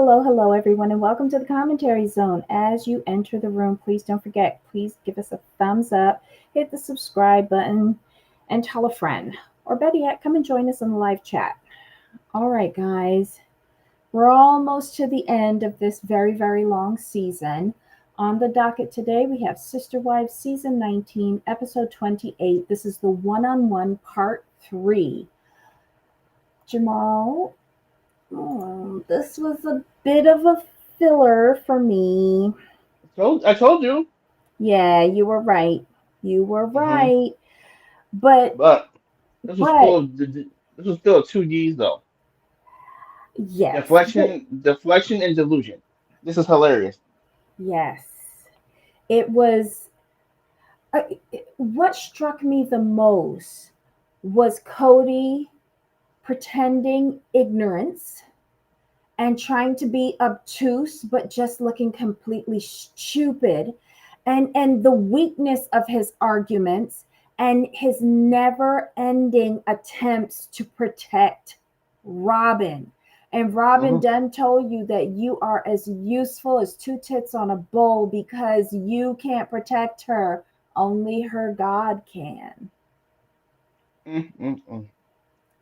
hello, everyone, and welcome to the commentary zone. As you enter the room, please don't forget, please give us a thumbs up, hit the subscribe button, and tell a friend. Or better yet, come and join us in the live chat. All right, guys, we're almost to the end of this very, very long season. On the docket today, we have Sister Wives Season 19, Episode 28. This is the one on one part 3. Jamal, this was a bit of a filler for me. I told you. Yeah, you were right. You were hmm right. But, But this was but, still this was still 2 Ds though. yes, Deflection, and delusion. This is hilarious. yes. It was, uh, what struck me the most was Kody pretending ignorance and trying to be obtuse, but just looking completely stupid, and the weakness of his arguments and his never ending attempts to protect Robin. And Robin hmm done told you that you are as useful as two tits on a bowl because you can't protect her. Only her God can. Mm-mm-mm.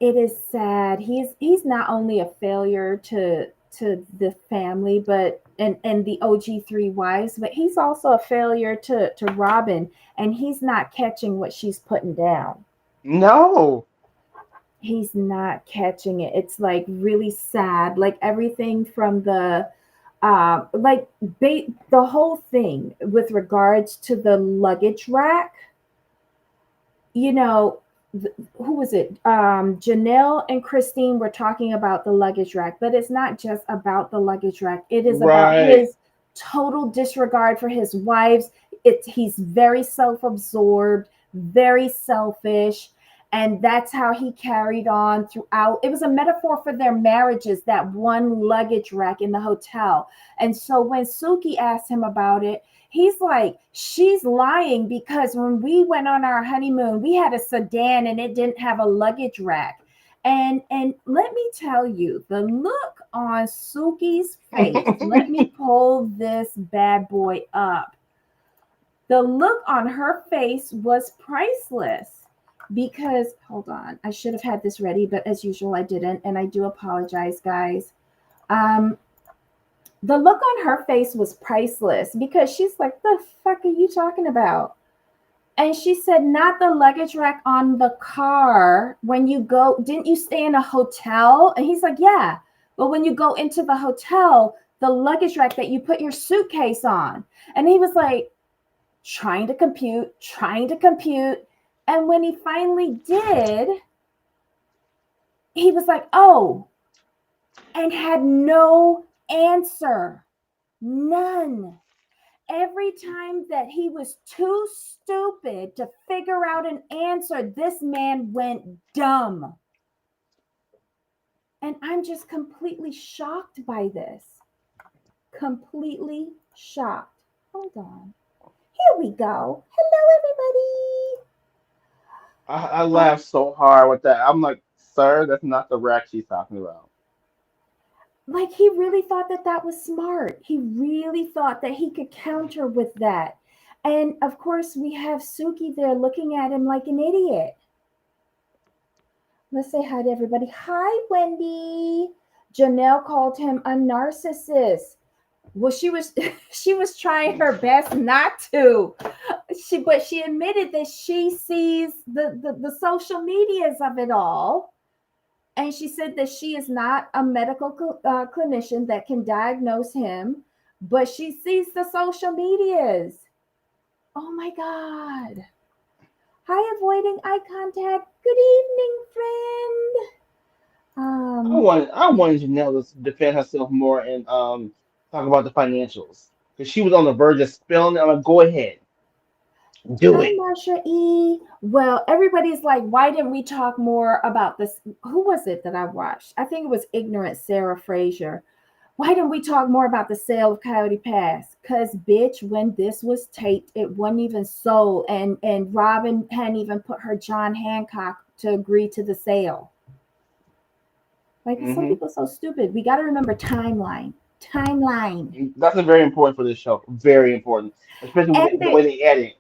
It is sad. He's not only a failure to the family, but and the OG3 wives, but he's also a failure to Robin, and he's not catching what she's putting down. No. He's not catching it. It's like really sad. Like everything from the like the whole thing with regards to the luggage rack, you know, who was it? Janelle and Christine were talking about the luggage rack, but it's not just about the luggage rack. It is about Right. his total disregard for his wives. He's very self-absorbed, very selfish, and that's how he carried on throughout. It was a metaphor for their marriages, that one luggage rack in the hotel. And so when Suki asked him about it, he's like, she's lying because when we went on our honeymoon, we had a sedan and it didn't have a luggage rack. And let me tell you, the look on Suki's face, let me pull this bad boy up. The look on her face was priceless because, hold on, I should have had this ready, but as usual, I didn't. And I do apologize, guys. Um, the look on her face was priceless because she's like, the fuck are you talking about? And she said, not the luggage rack on the car. When you go, didn't you stay in a hotel? And he's like, yeah. But when you go into the hotel, the luggage rack that you put your suitcase on. And he was like, trying to compute. And when he finally did, he was like, oh, and had no answer. None. Every time that he was too stupid to figure out an answer, this man went dumb. And I'm just completely shocked by this. Completely shocked. Hold on. Here we go. Hello, I everybody. laughed so hard with that. I'm like, sir, that's not the rack she's talking about. Like he really thought that that was smart. He really thought that he could counter with that. And of course, we have Suki there looking at him like an idiot. Let's say hi to everybody. Hi, Wendy. Janelle called him a narcissist. Well, she was she was trying her best not to. But she admitted that she sees the social medias of it all. And she said that she is not a medical clinician that can diagnose him, but she sees the social medias. Oh my God. Hi, avoiding eye contact. Good evening, friend. I wanted Janelle to defend herself more and talk about the financials because she was on the verge of spilling it. I'm like, go ahead, do Hi, it. Marsha E. Well, everybody's like, why didn't we talk more about this? Who was it that I watched? I think it was Ignorant Sarah Fraser. Why didn't we talk more about the sale of Coyote Pass? Cause bitch, when this was taped, it wasn't even sold, and Robin hadn't even put her John Hancock to agree to the sale. Like some hmm people are so stupid. We got to remember timeline. timeline. That's a very important for this show. Very important, especially with And the way they they edit.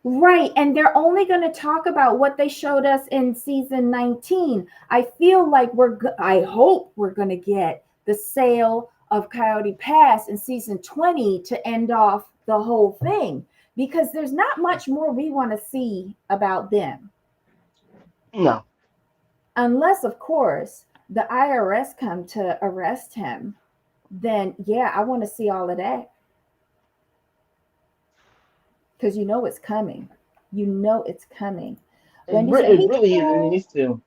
right, and they're only going to talk about what they showed us in season 19. I feel like I hope we're going to get the sale of Coyote Pass in season 20 to end off the whole thing because there's not much more we want to see about them. No, Unless, of course, the IRS come to arrest him, then yeah, I want to see all of that because you know it's coming. You know it's coming. Wendy said it he really is. It tried. needs to.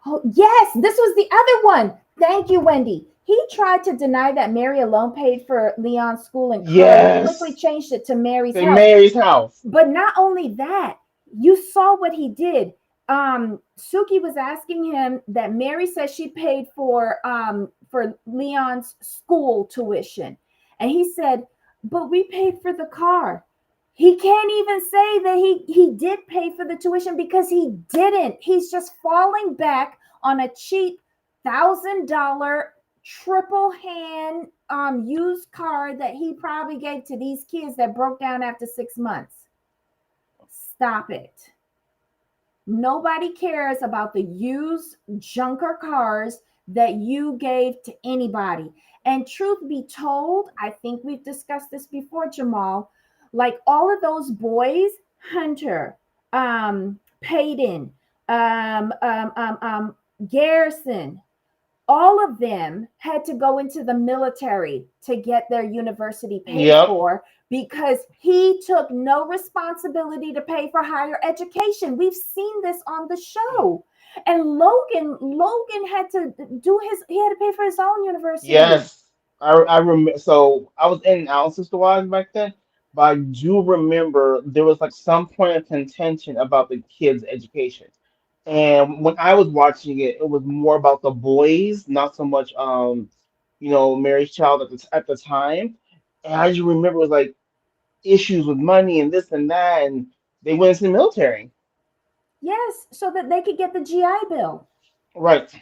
Oh, yes, this was the other one. Thank you, Wendy. He tried to deny that Mary alone paid for Leon's school and car, but quickly Yes, changed it to Mary's to house. Mary's house. But not only that, you saw what he did. Suki was asking him that Mary says she paid for Leon's school tuition, and he said, "But we paid for the car." He can't even say that he did pay for the tuition because he didn't. He's just falling back on a cheap $1,000 triple hand used car that he probably gave to these kids that broke down after 6 months. Stop it. Nobody cares about the used junker cars that you gave to anybody. And truth be told, I think we've discussed this before, Jamal. Like all of those boys, Hunter, Peyton, Garrison, all of them had to go into the military to get their university paid Yep. for because he took no responsibility to pay for higher education. We've seen this on the show. And Logan had to he had to pay for his own university. Yes. I remember. So I was in and out sister wise back then, but I do remember there was like some point of contention about the kids' education. And when I was watching it, it was more about the boys, not so much Mary's child at the time. And I just remember it was like issues with money and this and that, and they went into the military. Yes, so that they could get the GI Bill. Right.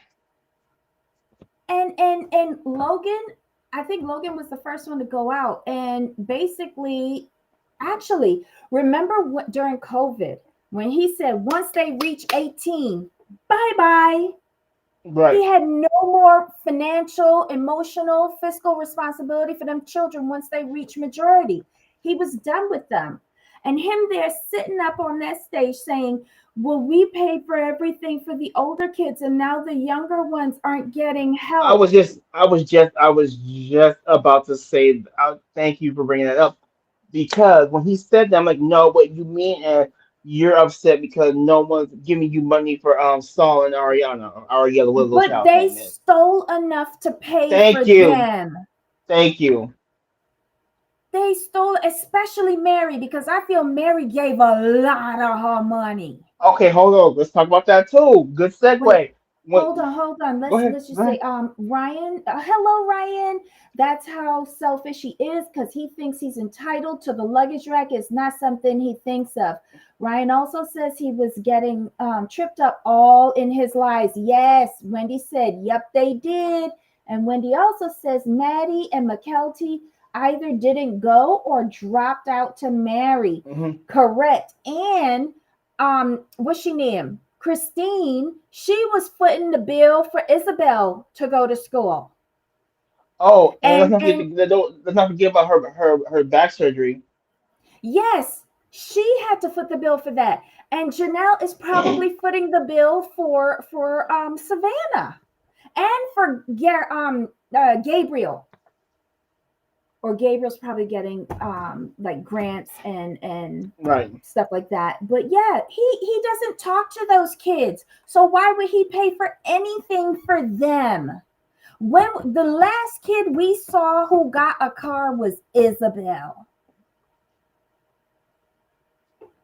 And Logan, I think Logan was the first one to go out and basically actually remember what during COVID when he said once they reach 18, bye-bye. Right. He had no more financial, emotional, fiscal responsibility for them children once they reach majority. He was done with them. And him there sitting up on that stage saying, well, we paid for everything for the older kids, and now the younger ones aren't getting help. I was just about to say, thank you for bringing that up because when he said that, I'm like, no, what you mean, and you're upset because no one's giving you money for Saul and Ariana, Ariella, what the little But child's they name is. stole enough to pay for Thank you, them. thank you. They stole, especially Mary, because I feel Mary gave a lot of her money. Okay, hold on, let's talk about that too. Good Wait, segue. What? hold on. Go ahead, Let's go just ahead. say, Ryan. Hello, Ryan. That's how selfish he is because he thinks he's entitled to the luggage rack. It's not something he thinks of. Ryan also says he was getting tripped up all in his lies. Yes, Wendy said, yep, they did. And Wendy also says Maddie and McKelty either didn't go or dropped out to marry. Hmm. Correct. And what's she name? Christine, she was footing the bill for Isabel to go to school. Oh, and And let's not forget about her back surgery. yes, she had to foot the bill for that. And Janelle is probably footing the bill for Savannah and for Gabriel. Or Gabriel's probably getting like grants and Right. stuff like that. But yeah, he doesn't talk to those kids. So why would he pay for anything for them? When the last kid we saw who got a car was Isabel.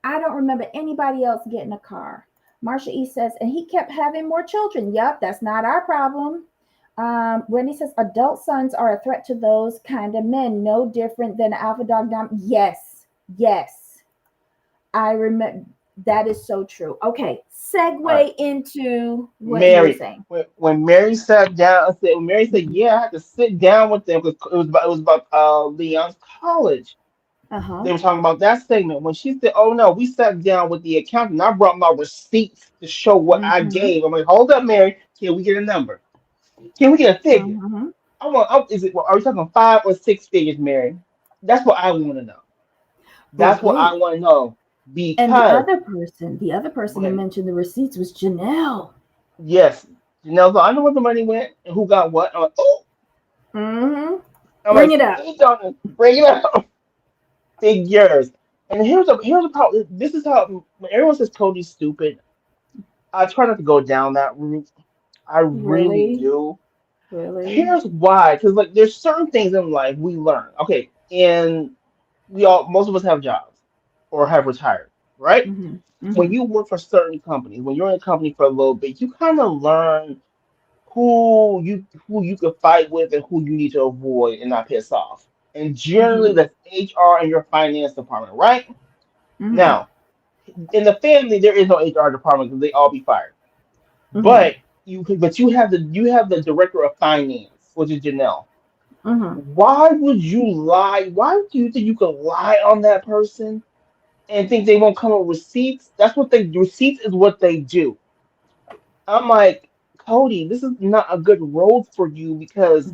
I don't remember anybody else getting a car. Marsha E says, and he kept having more children. Yep, that's not our problem. Wendy says, adult sons are a threat to those kind of men, no different than alpha dog dom. Yes, yes. I remember. That is so true. Okay, All right. segue into what you were Mary, saying. when Mary sat down, I said, when Mary said, Hmm. "Yeah, I had to sit down with them because it was about Leon's college." Uh-huh. They were talking about that segment. When she said, "Oh no, we sat down with the accountant. I brought my receipts to show what I Mm-hmm. gave." I'm like, "Hold up, Mary. Can we get a number? Can we get a figure? Mm-hmm. I want. Is it? Are we talking 5 or 6 figures, Mary? That's what I want to know. But That's what I wait, want to know and because the other go person that ahead. mentioned the receipts was Janelle. Yes, Janelle. So I know where the money went and who got what. I'm like, oh, Mm-hmm. I'm Bring like, it up. speak on it, bring it up, figures. And here's a problem. This is how when everyone says Cody's stupid. I try not to go down that route. I really Really? do. Really? Here's why, because like there's certain things in life we learn. Okay, and most of us have jobs or have retired, right? Mm-hmm. When Mm-hmm. you work for certain companies, when you're in a company for a little bit, you kind of learn who you could fight with and who you need to avoid and not piss off. And generally Mm-hmm. that's HR and your finance department, right? Mm-hmm. Now, in the family, there is no HR department because they all be fired. Mm-hmm. But you have the director of finance, which is Janelle. Mm-hmm. Why would you lie? Why do you think you could lie on that person and think they won't come with receipts? That's what they receipts is what they do. I'm like, Cody, this is not a good road for you because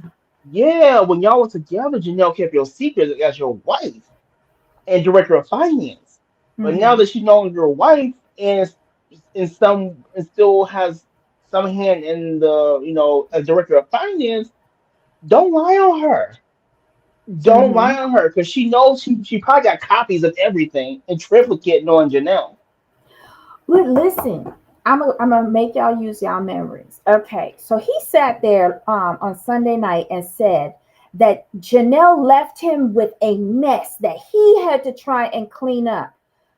yeah, when y'all were together, Janelle kept your secret as your wife and director of finance. But now Mm-hmm. that she's no longer your wife and and still has some hand in the as director of finance, don't lie on her. Don't Mm-hmm. lie on her because she knows she probably got copies of everything in triplicate knowing Janelle. But listen, I'm gonna make y'all use y'all memories. Okay, so he sat there on Sunday night and said that Janelle left him with a mess that he had to try and clean up.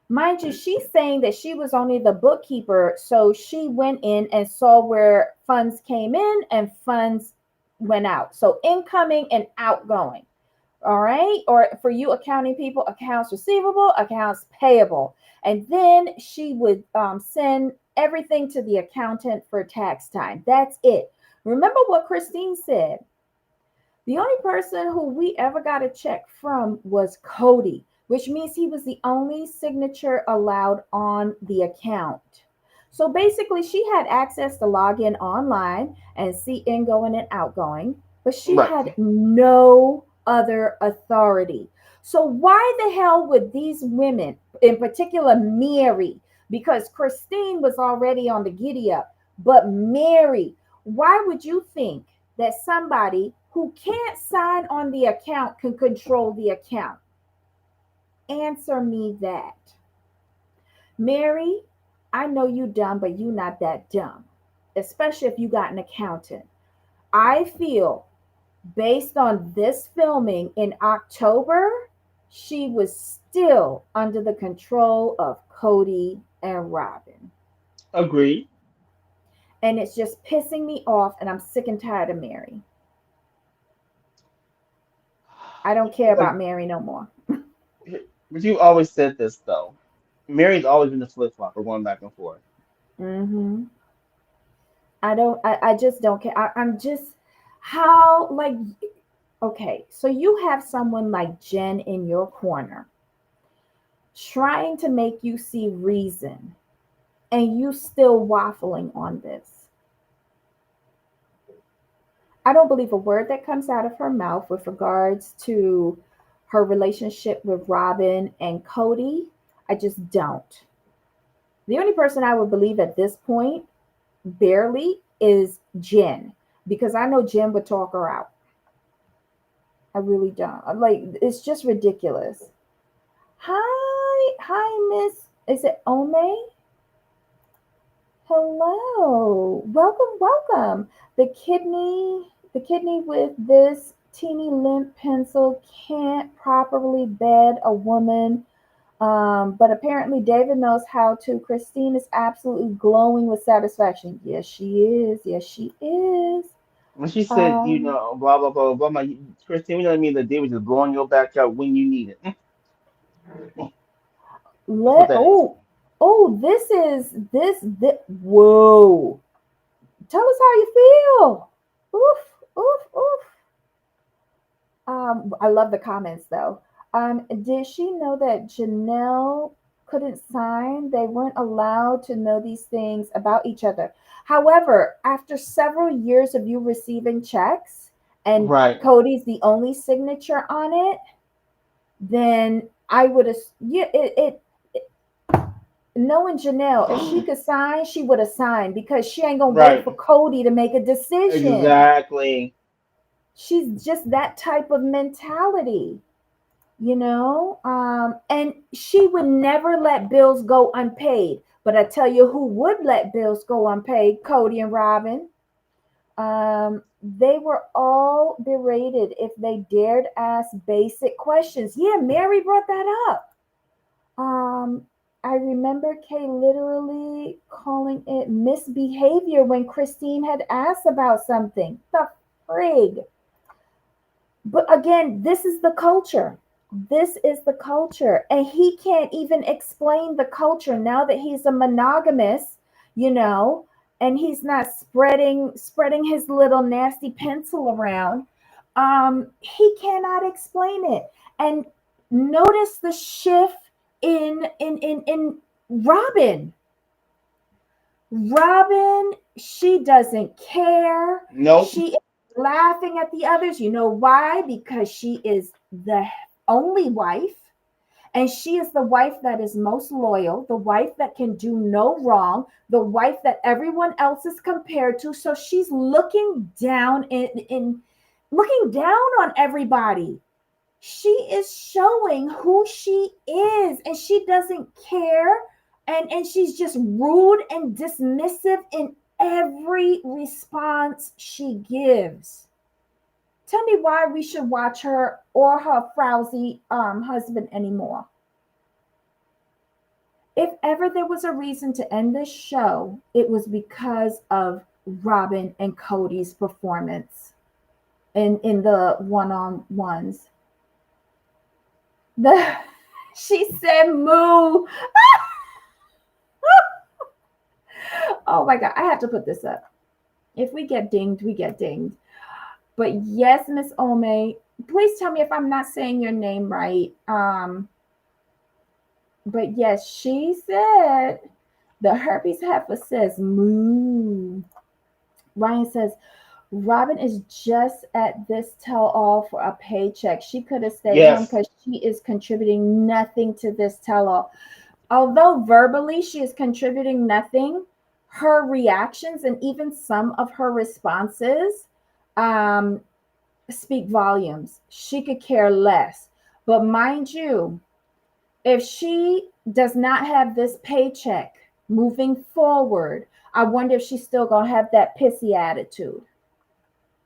Mind you, she's saying that she was only the bookkeeper, so she went in and saw where funds came in and funds went out. So incoming and outgoing. All right. Or for you accounting people, accounts receivable, accounts payable. And then she would send everything to the accountant for tax time. That's it. Remember what Christine said. The only person who we ever got a check from was Kody, which means he was the only signature allowed on the account. So basically, she had access to log in online and see ingoing and outgoing, but she Right. had no other authority. So why the hell would these women, in particular Mary, because Christine was already on the giddy up, but Mary, why would you think that somebody who can't sign on the account can control the account? Answer me that. Mary, I know you dumb, but you not that dumb, especially if you got an accountant. I feel based on this filming in October, she was still under the control of Kody and Robin. Agreed. And it's just pissing me off, and I'm sick and tired of Mary. I don't care Like, about Mary no more. but you always said this though. Mary's always been the flip flopper going back and forth. Mm-hmm. I just don't care. I'm just, how, like, okay, so you have someone like Jen in your corner trying to make you see reason, and you still waffling on this. I don't believe a word that comes out of her mouth with regards to her relationship with Robin and Kody. I just don't. The only person I would believe at this point, barely, is Jen, because I know Jen would talk her out. I really don't. I'm like, it's just ridiculous. Hi, Miss. Is it Ome? Hello, welcome. The kidney with this teeny limp pencil can't properly bed a woman. But apparently David knows how to. Christine is absolutely glowing with satisfaction. Yes, she is. Yes, she is. When she said, Um, blah blah blah blah, my Christine, you know what I mean that they was just blowing your back out when you need it. That's what let that is. oh, Oh, this. Whoa. Tell us how you feel. Oof, oof, oof. I love the comments though. Did she know that Janelle couldn't sign? They weren't allowed to know these things about each other. However, after several years of you receiving checks and Right, Cody's the only signature on it, then I would have, yeah, knowing Janelle, if she could sign, she would have signed because she ain't gonna wait for right, Cody to make a decision. exactly. She's just that type of mentality, and she would never let bills go unpaid. But I tell you who would let bills go unpaid: Cody and Robin. They were all berated if they dared ask basic questions. Yeah, Mary brought that up. Um, I remember Kay literally calling it misbehavior when Christine had asked about something. The frig. But again, this is the culture. This is the culture. And he can't even explain the culture now that he's a monogamous, you know, and he's not spreading his little nasty pencil around. He cannot explain it. And notice the shift in Robin. Robin, she doesn't care. Nope. She is laughing at the others. You know why? Because she is the only wife, and she is the wife that is most loyal, the wife that can do no wrong, the wife that everyone else is compared to. So she's looking down in looking down on everybody. She is showing who she is, and she doesn't care, and she's just rude and dismissive in every response she gives. Tell me why we should watch her or her frowsy husband anymore. If ever there was a reason to end this show, it was because of Robin and Cody's performance in the one-on-ones. The She said moo. Oh my god, I have to put this up. If we get dinged, we get dinged. But yes, Miss Ome, please tell me if I'm not saying your name right. But yes, she said the herpes heifer says moo. Ryan says Robin is just at this tell all for a paycheck. She could have stayed home Yes. because she is contributing nothing to this tell all. Although verbally she is contributing nothing, her reactions and even some of her responses um, speak volumes. She could care less. But mind you, if she does not have this paycheck moving forward, I wonder if she's still going to have that pissy attitude.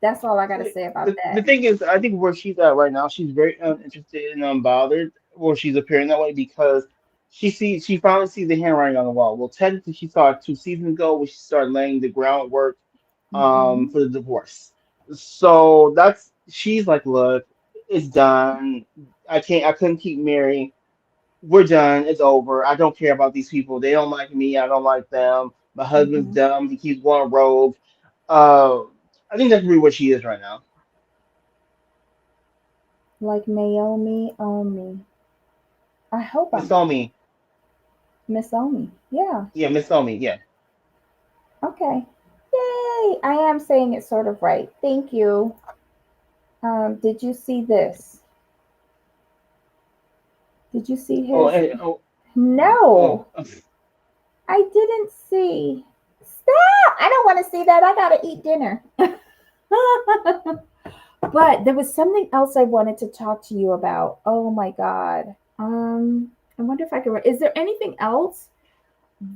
That's all I got to say about The that. thing is, I think where she's at right now, she's very uninterested and unbothered, or she's appearing that way because she finally sees the handwriting on the wall. Well, technically, she saw it 2 seasons ago when she started laying the groundwork Mm-hmm. for the divorce. So she's like, look, it's done. I couldn't keep marrying. We're done. It's over. I don't care about these people. They don't like me. I don't like them. My husband's Mm-hmm. dumb. He keeps going rogue. Uh, I think that's really where she is right now. Like Naomi Omi. I hope Miss I'm Omi. Miss Omi. Yeah. Yeah, Miss Omi. Yeah. Okay. Yay! I am saying it sort of right. Thank you. Did you see this? Did you see Oh, his? oh, No, oh. I didn't see. Stop! I don't want to see that. I gotta eat dinner. But there was something else I wanted to talk to you about. Oh my god. I wonder if I could. Is there anything else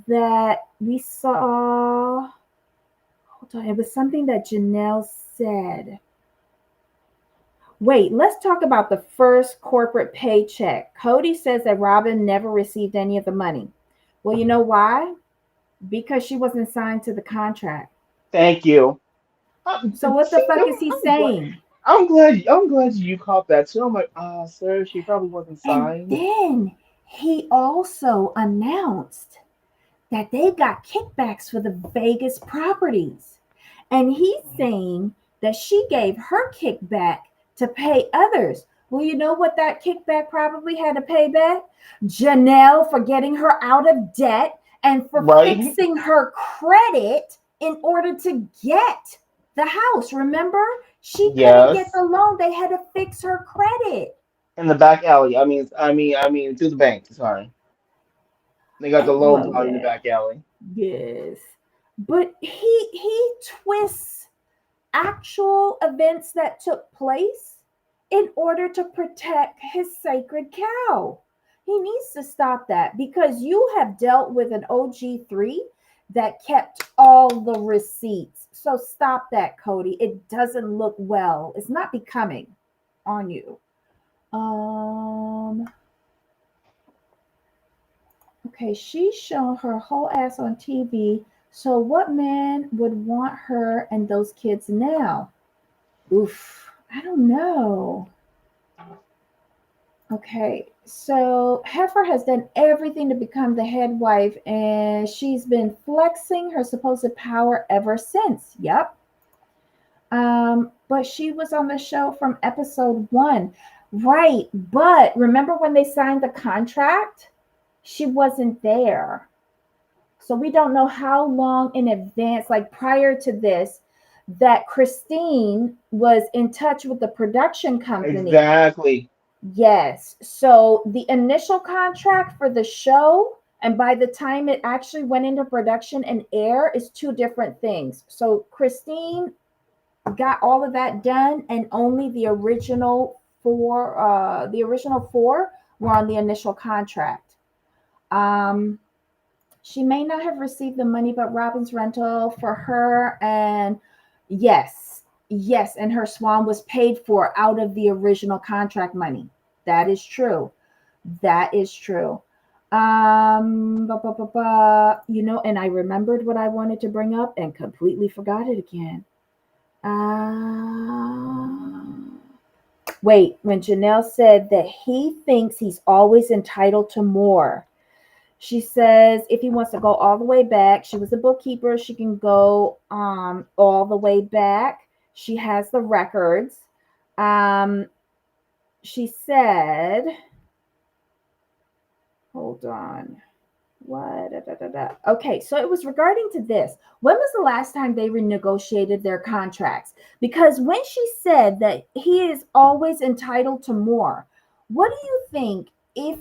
that we saw? Hold on. It was something that Janelle said. Wait, let's talk about the first corporate paycheck. Kody says that Robin never received any of the money. Well, you know why? Because she wasn't signed to the contract. Thank you. So what the See, fuck is he saying? I'm glad you caught that too. I'm like, sir, she probably wasn't And signed. then he also announced. that they got kickbacks for the Vegas properties. And he's saying that she gave her kickback to pay others. Well, you know what that kickback probably had to pay back? Janelle for getting her out of debt and for Right? fixing her credit in order to get the house. Remember? She couldn't get Yes. the loan. They had to fix her credit. In the back alley. Through the bank. Sorry, they got the loan Well, probably in the yeah. back alley. Yes. But he twists actual events that took place in order to protect his sacred cow. He needs to stop that because you have dealt with an OG3 that kept all the receipts. So stop that, Kody. It doesn't look well. It's not becoming on you. Um okay, she's shown her whole ass on TV. So what man would want her and those kids now? Oof, I don't know. Okay, so Heifer has done everything to become the head wife, and she's been flexing her supposed power ever since. Yep. But she was on the show from episode one, right? But remember when they signed the contract? She wasn't there, so we don't know how long in advance, like prior to this, that Christine was in touch with the production company. Exactly. Yes. So the initial contract for the show and by the time it actually went into production and air is two different things. So Christine got all of that done and only the original four were on the initial contract. Um she may not have received the money, but Robin's rental for her and yes, yes, and her swan was paid for out of the original contract money. That is true. That is true. And I remembered what I wanted to bring up and completely forgot it again. Wait, when Janelle said that he thinks he's always entitled to more. She says if he wants to go all the way back, she was a bookkeeper, she can go all the way back. She has the records. Um she said, hold on. What? Da, da, da, da. Okay, so it was regarding to this. When was the last time they renegotiated their contracts? Because when she said that he is always entitled to more, what do you think if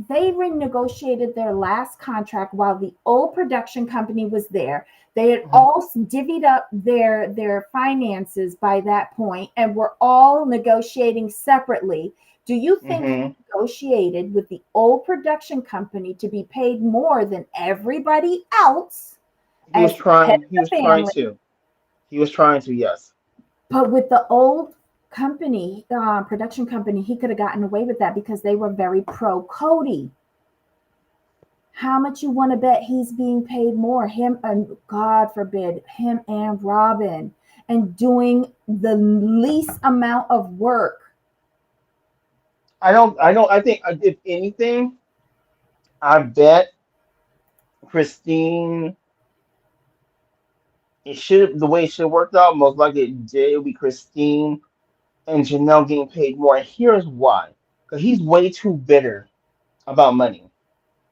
they renegotiated their last contract while the old production company was there? They had Mhm. all divvied up their finances by that point and were all negotiating separately. Do you think he Mhm. negotiated with the old production company to be paid more than everybody else He was as the head trying. He of was the trying family? to. He was trying to. Yes. But with the old company, production company, he could have gotten away with that because they were very pro Kody. How much you want to bet he's being paid more? Him and God forbid, him and Robin, and doing the least amount of work. I don't. I don't. I think if anything, I bet Christine. It should the way it should have worked out. Most likely it did. It would be Christine and Janelle getting paid more. And here's why. Because he's way too bitter about money.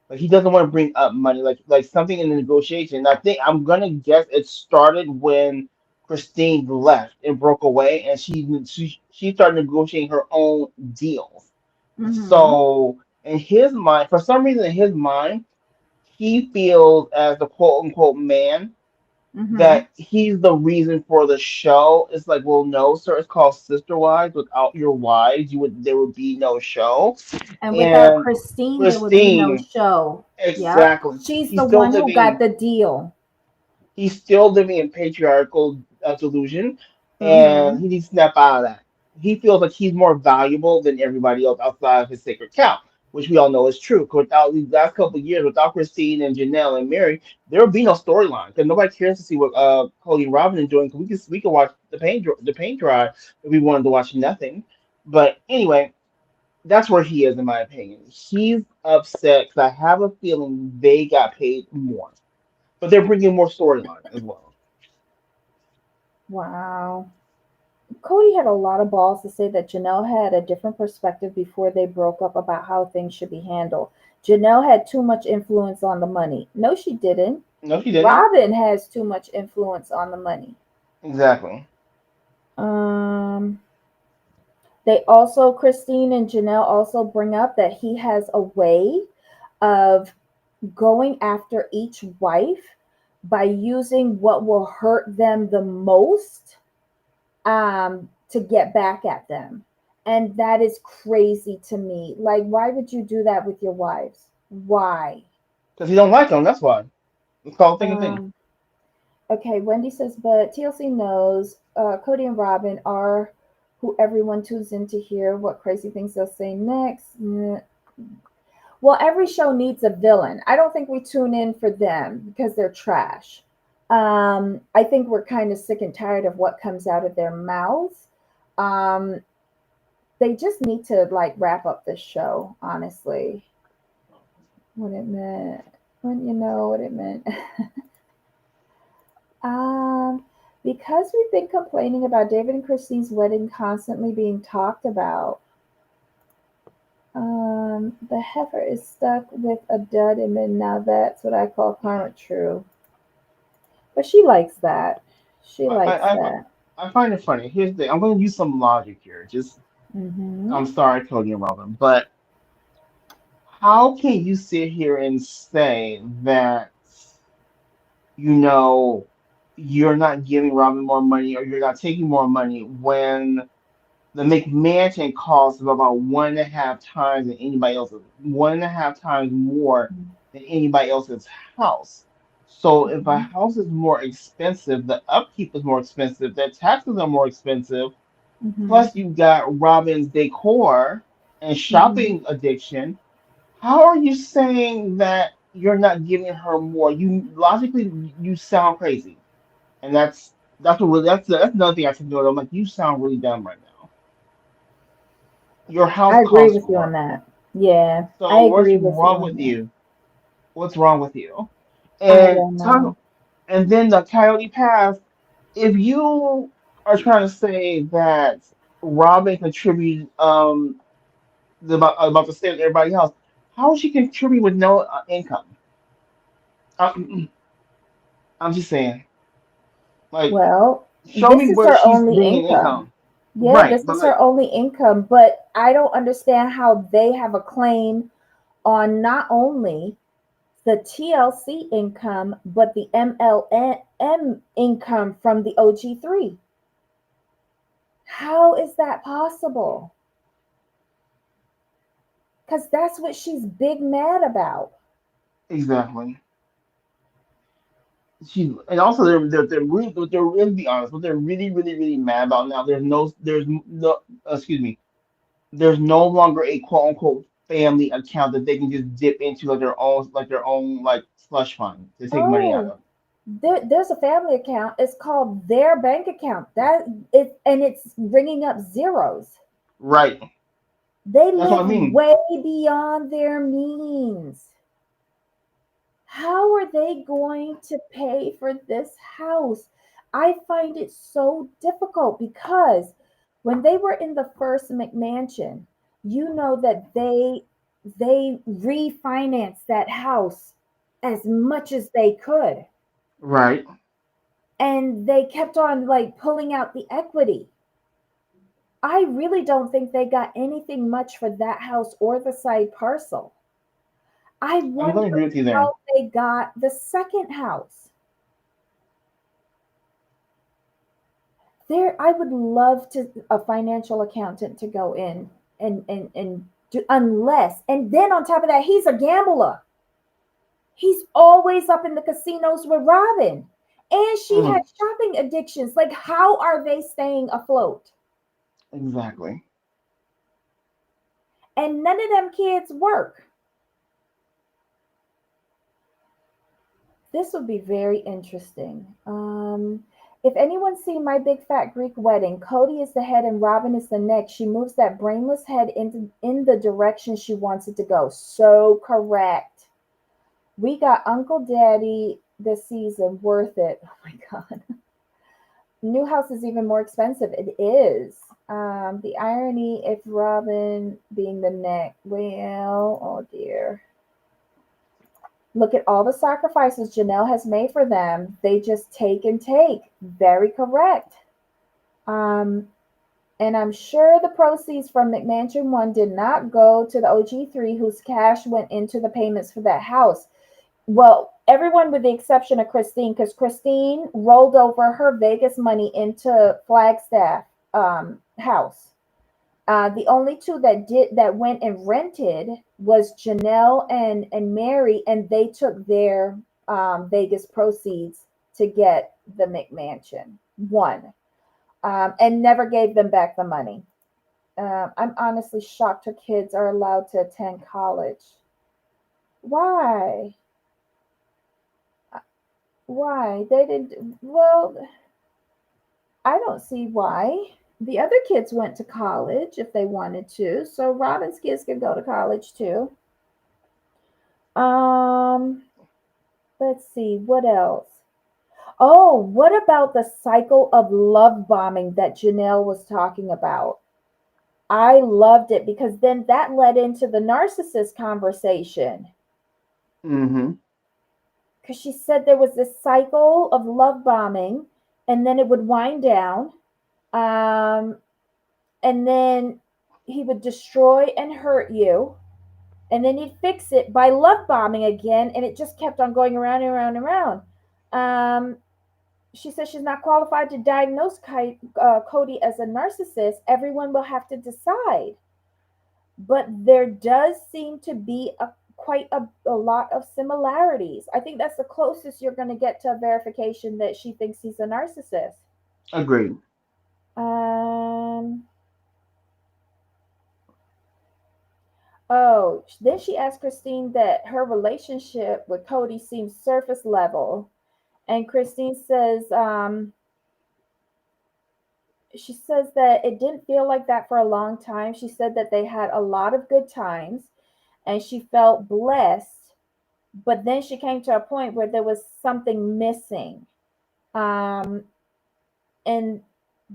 Like he doesn't want to bring up money, like something in the negotiation. I think I'm gonna guess it started when Christine left and broke away, and she started negotiating her own deals. Mm-hmm. So in his mind, for some reason in his mind, he feels as the quote unquote man Mm-hmm. that he's the reason for the show. It's like, well, no, sir, it's called Sister Wives. Without your wives, you would there would be no show. And without And Christine, there would be no Christine. show. Yep. Exactly. She's He's the still one who got living. the deal. He's still living in patriarchal delusion, and Mm-hmm. he needs to snap out of that. He feels like he's more valuable than everybody else outside of his sacred cow, which we all know is true. 'Cause without these last couple of years, without Christine and Janelle and Mary, there would be no storyline because nobody cares to see what Cody and Robin are doing. 'Cause we can watch the paint dry if we wanted to watch nothing. But anyway, that's where he is, in my opinion. He's upset because I have a feeling they got paid more, but they're bringing more storyline as well. Wow. Kody had a lot of balls to say that Janelle had a different perspective before they broke up about how things should be handled. Janelle had too much influence on the money. No, she didn't. No, she didn't. Robin has too much influence on the money. Exactly. Um, they also, Christine and Janelle also bring up that he has a way of going after each wife by using what will hurt them the most to get back at them. And that is crazy to me. Like, why would you do that with your wives? Why? Because he don't like them. That's why. It's called thing and thing. Um, okay, Wendy says, but TLC knows Kody and Robin are who everyone tunes in to hear what crazy things they'll say next. Well, every show needs a villain. I don't think we tune in for them because they're trash. I think we're kind of sick and tired of what comes out of their mouths. Um, they just need to like wrap up this show, honestly. What it meant. When you know what it meant. um, because we've been complaining about David and Christine's wedding constantly being talked about. The heifer is stuck with a dud and now that's what I call karma true. But she likes that. She I, likes I, I, that. I find it funny. Here's the thing. I'm going to use some logic here. Just, Hmm. I'm sorry, Cody and Robin, but how can you sit here and say that, you know, you're not giving Robin more money or you're not taking more money when the McMansion costs about 1.5 times than anybody else's, 1.5 times more than anybody else's house. So if a Hmm. house is more expensive, the upkeep is more expensive, the taxes are more expensive. Hmm. Plus, you've got Robin's decor and Hmm. shopping addiction. How are you saying that you're not giving her more? You logically, you sound crazy, and that's another thing I can do. I'm like, you sound really dumb right now. Your house I agree costs with you on more, that. Yeah, I so what's agree with you wrong on with that. you? What's wrong with you? I And don't know. talk, and then the Coyote Pass. If you are trying to say that Robin contributed about the same as everybody else, how is she contribute with no income? I'm, I'm just saying, like, Well, show this me is where her she's only bringing income. income. Yeah, Right, this but is like, her only income, but I don't understand how they have a claim on not only the TLC income, but the MLM income from the OG3. How is that possible? Because that's what she's big mad about. exactly. She and also they're really be honest, what they're really mad about now. There's no excuse me. There's no longer a quote unquote family account that they can just dip into like their own like slush fund to take money out Oh, of. there's a family account. It's called their bank account. That it and it's ringing up zeros. Right. They That's what live I mean. way beyond their means. How are they going to pay for this house? I find it so difficult because when they were in the first McMansion, you know that they refinanced that house as much as they could, Right. and they kept on like pulling out the equity. I really don't think they got anything much for that house or the side parcel. I I'm gonna wonder agree with you there. how they got the second house. There, I would love to a financial accountant to go in and do, unless, and then on top of that, he's a gambler. He's always up in the casinos with Robin. And she had Mm, shopping addictions. Like, how are they staying afloat? exactly. And none of them kids work. This would be very interesting. If anyone seen My Big Fat Greek Wedding, Kody is the head and Robin is the neck. She moves that brainless head in the direction she wants it to go. So correct. We got Uncle Daddy this season. Worth it. Oh my God. New house is even more expensive. It is. The irony if Robin being the neck. Well, oh dear. Look at all the sacrifices Janelle has made for them. They just take and take. Very correct. Um, and I'm sure the proceeds from McMansion 1 did not go to the OG3, whose cash went into the payments for that house. Well, everyone with the exception of Christine, because Christine rolled over her Vegas money into Flagstaff house. The only two that went and rented was Janelle and Mary, and they took their Vegas proceeds to get the McMansion one, and never gave them back the money. I'm honestly shocked her kids are allowed to attend college. Why? Why they didn't? Well, I don't see why. The other kids went to college if they wanted to, so Robin's kids could go to college too. Um, let's see what else. Oh, what about the cycle of love bombing that Janelle was talking about? I loved it because then that led into the narcissist conversation. Mm-hmm. Because she said there was this cycle of love bombing, and then it would wind down, um, and then he would destroy and hurt you, and then he'd fix it by love bombing again, and it just kept on going around and around and around. Um, she says she's not qualified to diagnose Kody as a narcissist. Everyone will have to decide. But there does seem to be quite a lot of similarities. I think that's the closest you're going to get to a verification that she thinks he's a narcissist. Agreed. Um. Oh, then she asked Christine that her relationship with Kody seems surface level, and Christine says, she says that it didn't feel like that for a long time. She said that they had a lot of good times, and she felt blessed. But then she came to a point where there was something missing, um, and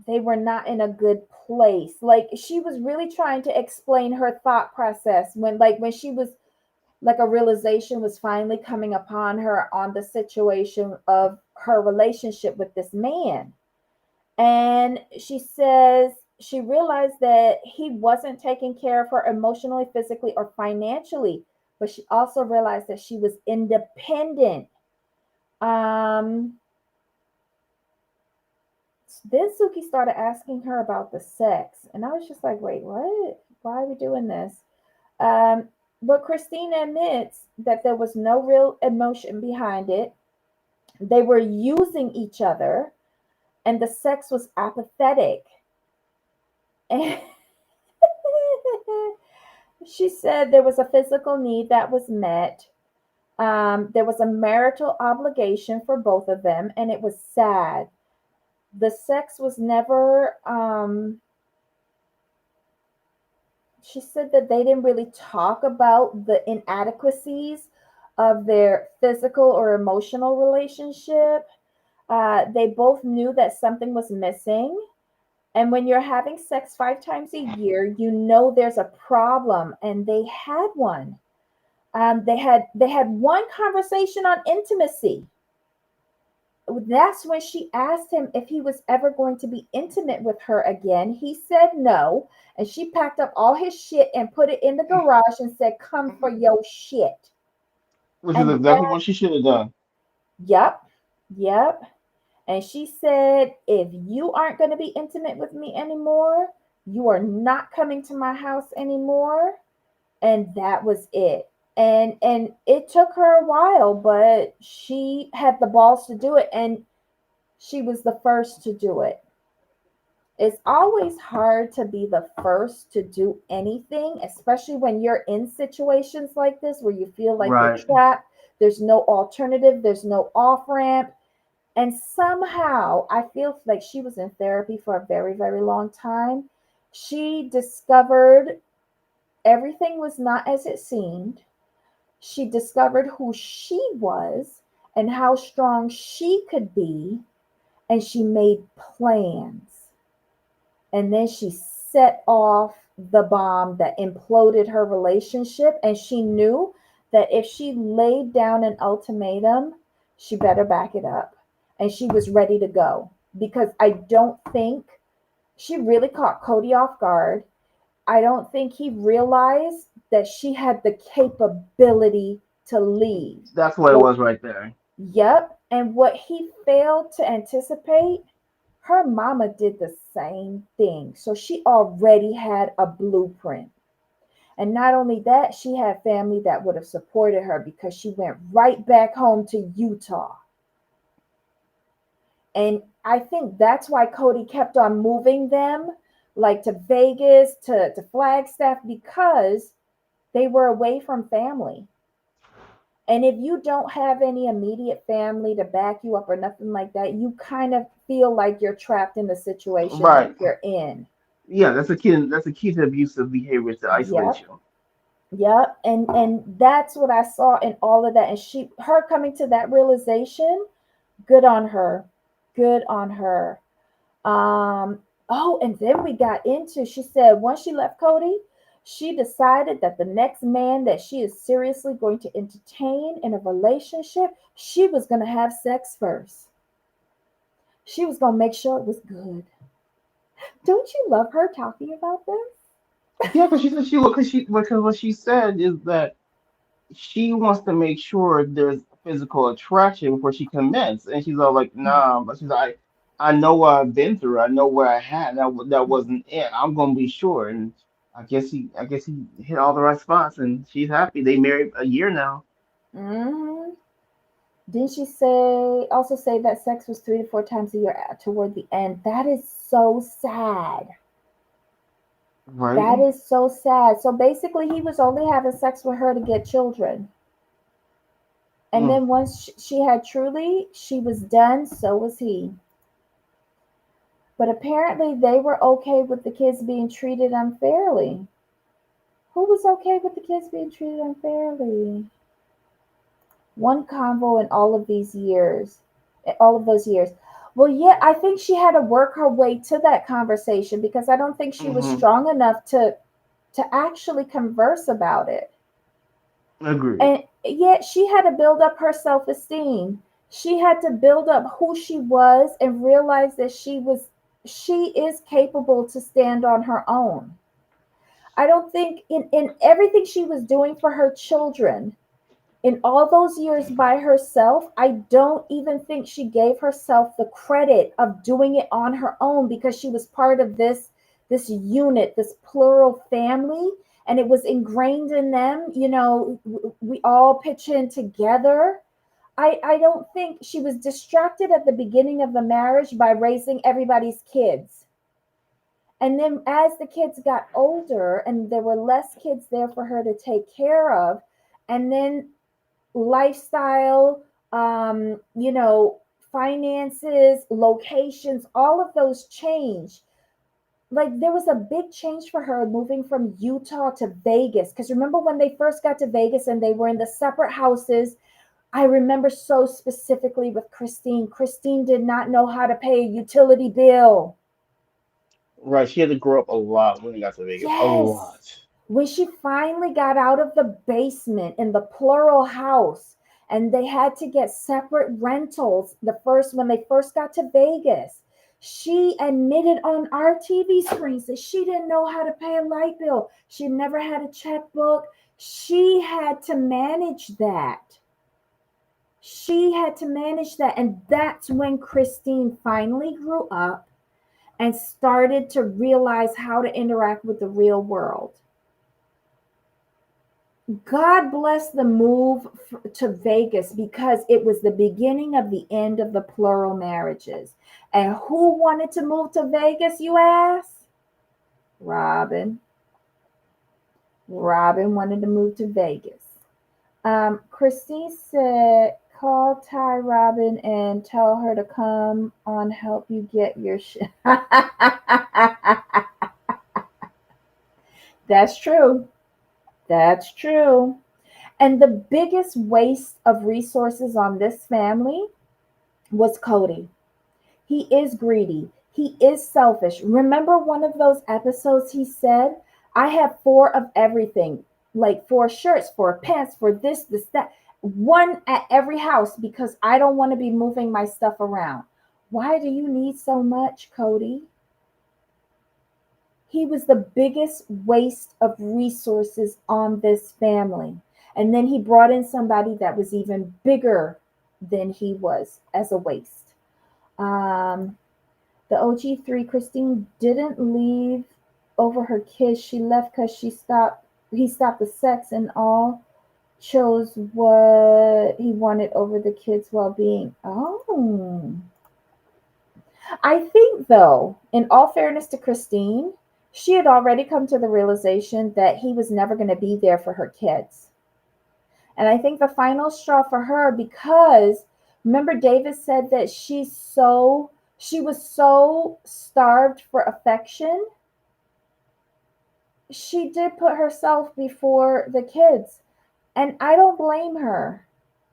they were not in a good place. Like she was really trying to explain her thought process when she was like a realization was finally coming upon her on the situation of her relationship with this man. And she says she realized that he wasn't taking care of her emotionally, physically, or financially, but she also realized that she was independent. Um, then Suki started asking her about the sex, and I was just like, wait, what? Why are we doing this? Um, but Christine admits that there was no real emotion behind it. They were using each other, and the sex was apathetic. And she said there was a physical need that was met. There was a marital obligation for both of them, and it was sad. The sex was never, she said that they didn't really talk about the inadequacies of their physical or emotional relationship. They both knew that something was missing. And when you're having sex 5 times a year, you know there's a problem, and they had one. They had one conversation on intimacy. That's when she asked him if he was ever going to be intimate with her again. He said no, and she packed up all his shit and put it in the garage and said, "Come for your shit." Which is And exactly what she should have done. yep, yep. And she said, "If you aren't going to be intimate with me anymore, you are not coming to my house anymore." And that was it. And it took her a while, but she had the balls to do it, and she was the first to do it. It's always hard to be the first to do anything, especially when you're in situations like this where you feel like you're Right. trapped. There's no alternative, there's no off ramp. And somehow I feel like she was in therapy for a very, very long time. She discovered everything was not as it seemed. She discovered who she was and how strong she could be, and she made plans. And then she set off the bomb that imploded her relationship. And she knew that if she laid down an ultimatum, she better back it up. And she was ready to go because I don't think she really caught Kody off guard. I don't think he realized that she had the capability to leave. That's what it Well, was right there. yep. And what he failed to anticipate, her mama did the same thing. So she already had a blueprint. And not only that, she had family that would have supported her because she went right back home to Utah. And I think that's why Kody kept on moving them, like to Vegas, to Flagstaff, because they were away from family. And if you don't have any immediate family to back you up or nothing like that, you kind of feel like you're trapped in the situation that Right. you're in. Yeah, that's a kid. That's a key to abusive behavior to isolate Yep. you. Yep. And that's what I saw in all of that. And her coming to that realization, good on her. Good on her. Oh, and then we got into, she said once she left Kody, she decided that the next man that she is seriously going to entertain in a relationship, she was going to have sex first. She was going to make sure it was good. Don't you love her talking about this? Yeah, because she said she look because what she said is that she wants to make sure there's physical attraction before she commits, and she's all like, "Nah," but she's like, "I know what I've been through. I know where I had that wasn't it. I'm gonna be sure." And I guess he hit all the right spots, and she's happy. They married a year now, Mm-hmm. Didn't she say that sex was 3 to 4 times a year toward the end? That is so sad. That right? is so sad. So basically, he was only having sex with her to get children. And Mm, then once she had truly, she was done, so was he. But apparently, they were okay with the kids being treated unfairly. Who was okay with the kids being treated unfairly? One convo in all of those years. Well, yeah, I think she had to work her way to that conversation because I don't think she was hmm. strong enough to actually converse about it. Agreed. And yet she had to build up her self-esteem. She had to build up who she was and realize that she is capable to stand on her own. I don't think in everything she was doing for her children, in all those years by herself, I don't even think she gave herself the credit of doing it on her own because she was part of this unit, this plural family, and it was ingrained in them. We all pitch in together. I don't think she was distracted at the beginning of the marriage by raising everybody's kids. And then as the kids got older and there were less kids there for her to take care of, and then lifestyle, finances, locations, all of those change. Like there was a big change for her moving from Utah to Vegas. Because remember when they first got to Vegas and they were in the separate houses? I remember so specifically with Christine. Christine did not know how to pay a utility bill. Right. She had to grow up a lot when they got to Vegas. A Yes. lot. When she finally got out of the basement in the plural house and they had to get separate rentals when they first got to Vegas, she admitted on our TV screens that she didn't know how to pay a light bill. She never had a checkbook. She had to manage that. She had to manage that. And that's when Christine finally grew up and started to realize how to interact with the real world. God bless the move to Vegas because it was the beginning of the end of the plural marriages. And who wanted to move to Vegas, you ask? Robin. Robin wanted to move to Vegas. Christine said Call Ty Robin and tell her to come on help you get your shit. That's true. That's true. And the biggest waste of resources on this family was Kody. He is greedy. He is selfish. Remember one of those episodes he said, I have four of everything, like four shirts, four pants, for this, that. One at every house because I don't want to be moving my stuff around. Why do you need so much, Kody? He was the biggest waste of resources on this family. And then he brought in somebody that was even bigger than he was as a waste. The OG3, Christine didn't leave over her kids. She left because he stopped the sex and all, chose what he wanted over the kids' well-being. Oh. I think, though, in all fairness to Christine, she had already come to the realization that he was never going to be there for her kids. And I think the final straw for her, because remember David said that she was so starved for affection, she did put herself before the kids. And I don't blame her.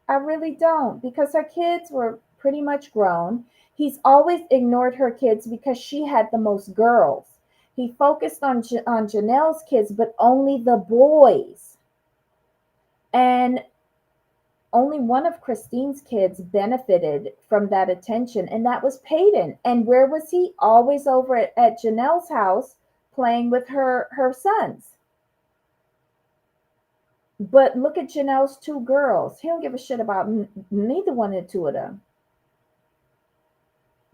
I really don't, because her kids were pretty much grown. He's always ignored her kids because she had the most girls. He focused on Janelle's kids, but only the boys. And only one of Christine's kids benefited from that attention, and that was Peyton. And where was he? Always over at Janelle's house playing with her sons. But look at Janelle's two girls. He don't give a shit about neither one of the two of them.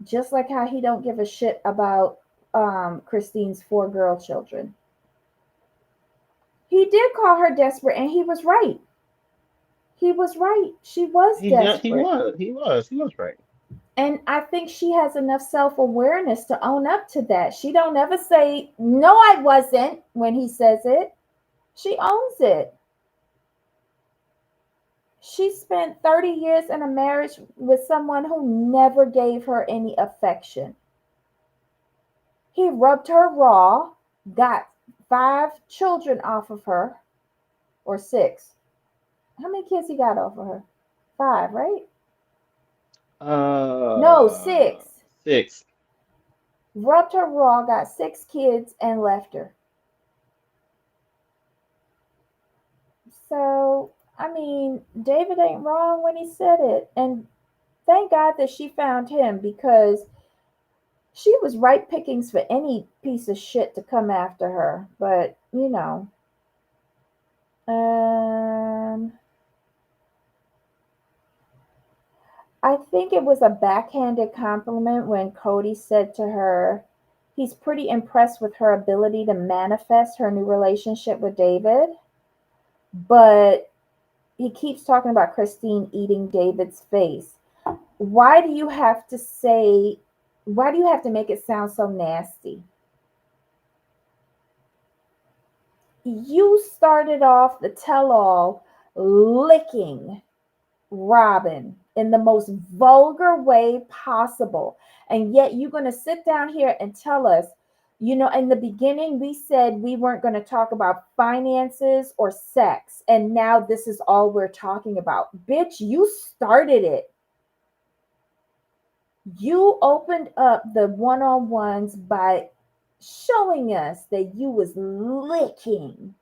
Just like how he don't give a shit about Christine's four girl children. He did call her desperate, and he was right. He was right. She was desperate. He was right. And I think she has enough self-awareness to own up to that. She don't ever say, no, I wasn't, when he says it. She owns it. She spent 30 years in a marriage with someone who never gave her any affection. He rubbed her raw, got 5 children off of her, or 6. How many kids he got off of her? 5, right? No, Uh, 6. 6. Rubbed her raw, got 6 kids, and left her. So, I mean, David ain't wrong when he said it. And thank God that she found him, because she was ripe pickings for any piece of shit to come after her. But, I think it was a backhanded compliment when Kody said to her, he's pretty impressed with her ability to manifest her new relationship with David. But he keeps talking about Christine eating David's face. Why do you have to make it sound so nasty? You started off the tell-all licking Robin in the most vulgar way possible. And yet you're going to sit down here and tell us, in the beginning, we said we weren't going to talk about finances or sex. And now this is all we're talking about. Bitch, you started it. You opened up the one-on-ones by showing us that you was licking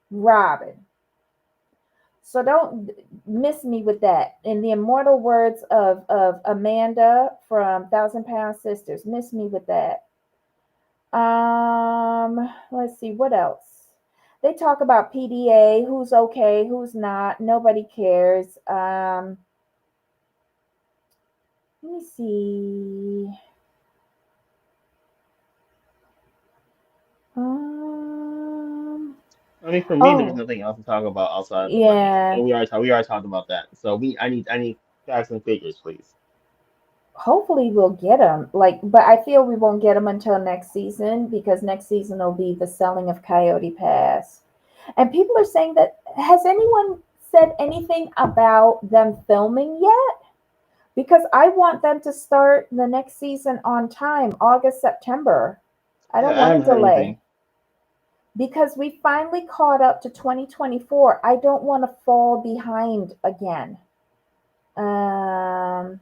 Robin. So don't miss me with that. In the immortal words of Amanda from Thousand Pound Sisters, miss me with that. Let's see, what else? They talk about PDA, who's okay, who's not. Nobody cares. Let me see. I mean, for me, there was Oh, nothing else to talk about outside of the money. yeah. We already talked about that. So I need facts and figures, please. Hopefully we'll get them. But I feel we won't get them until next season, because next season will be the selling of Coyote Pass. And people are saying that, has anyone said anything about them filming yet because I want them to start the next season on time, August, September. I don't Yeah, I want to haven't heard delay anything. because we finally caught up to 2024. I don't want to fall behind again. Um,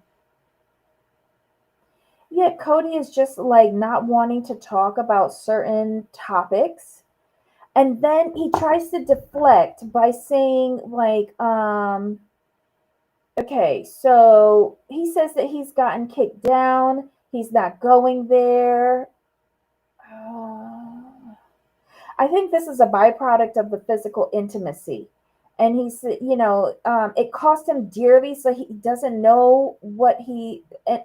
yeah, Kody is just like not wanting to talk about certain topics. And then he tries to deflect by saying, like, okay, so he says that he's gotten kicked down, he's not going there. Uh, I think this is a byproduct of the physical intimacy. And he's, it cost him dearly, so he doesn't know what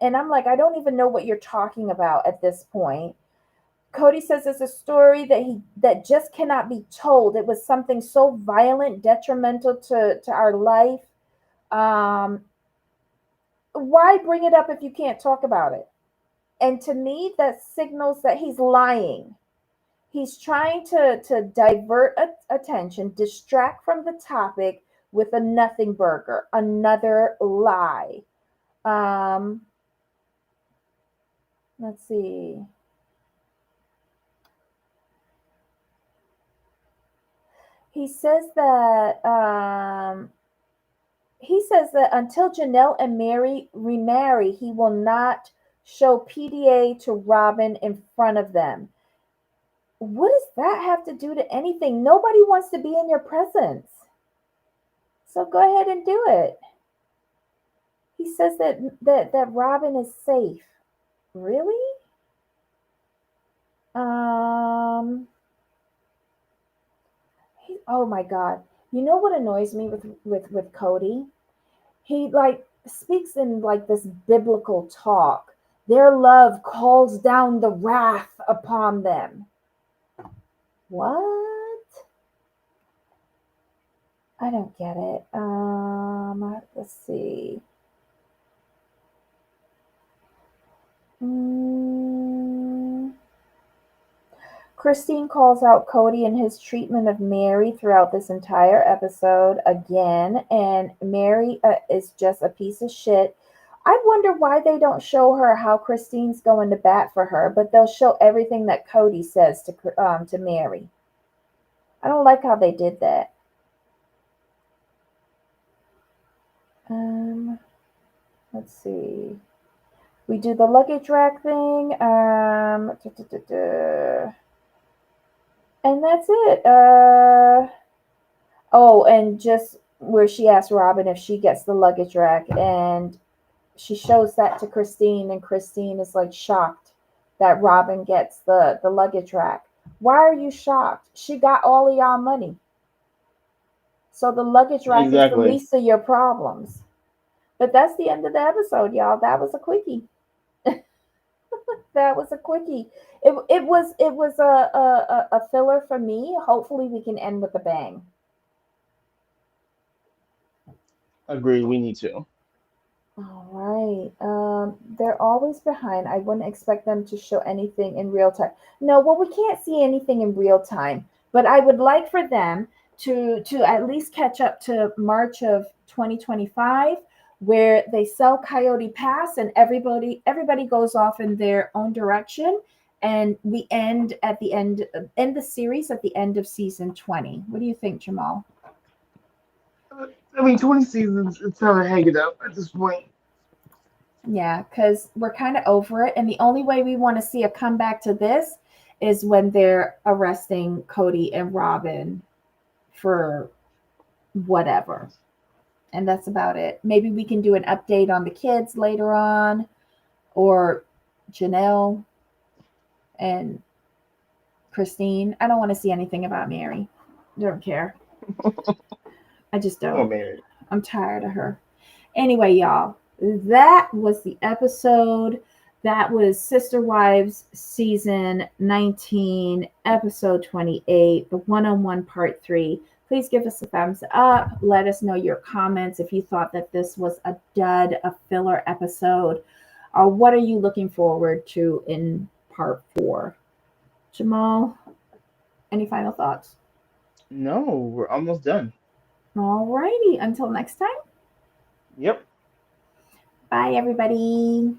and I'm like, I don't even know what you're talking about at this point. Kody says it's a story that just cannot be told. It was something so violent, detrimental to our life. Um, why bring it up if you can't talk about it? And to me, that signals that he's lying. He's trying to divert attention, distract from the topic with a nothing burger, another lie. Um, let's see. He says that until Janelle and Mary remarry, he will not show PDA to Robin in front of them. What does that have to do to anything? Nobody wants to be in your presence. So go ahead and do it. He says that Robin is safe. Really? Um oh my god. You know what annoys me with Kody? He like speaks in like this biblical talk. Their love calls down the wrath upon them. What? I don't get it. Let's see. Mm, Christine calls out Kody and his treatment of Mary throughout this entire episode again, and Mary is just a piece of shit. I wonder why they don't show her how Christine's going to bat for her, but they'll show everything that Kody says to Mary. I don't like how they did that. Um, let's see. We do the luggage rack thing. And that's it. Oh, and just where she asked Robin if she gets the luggage rack, and she shows that to Christine, and Christine is like shocked that Robin gets the luggage rack. Why are you shocked? She got all of y'all money. So the luggage rack is the Exactly. least of your problems. But that's the end of the episode, y'all. That was a quickie. That was a quickie. It was a filler for me. Hopefully we can end with a bang. Agree. We need to. All right. They're always behind. I wouldn't expect them to show anything in real time. No, well, we can't see anything in real time, but I would like for them to at least catch up to March of 2025, where they sell Coyote Pass and everybody goes off in their own direction, and we end the series at the end of season 20. What do you think, Jamal? I mean, 20 seasons, it's time to hang it up at this point. Yeah, because we're kind of over it. And the only way we want to see a comeback to this is when they're arresting Kody and Robin for whatever. And that's about it. Maybe we can do an update on the kids later on, or Janelle and Christine. I don't want to see anything about Mary. Don't care. I just Poor don't. Mary. I'm tired of her. Anyway, y'all, that was the episode. That was Sister Wives season 19, episode 28, the one on one part 3. Please give us a thumbs up. Let us know your comments if you thought that this was a dud, a filler episode, or what are you looking forward to in part 4? Jamal, any final thoughts? No, we're almost done. All righty. Until next time. Yep. Bye, everybody.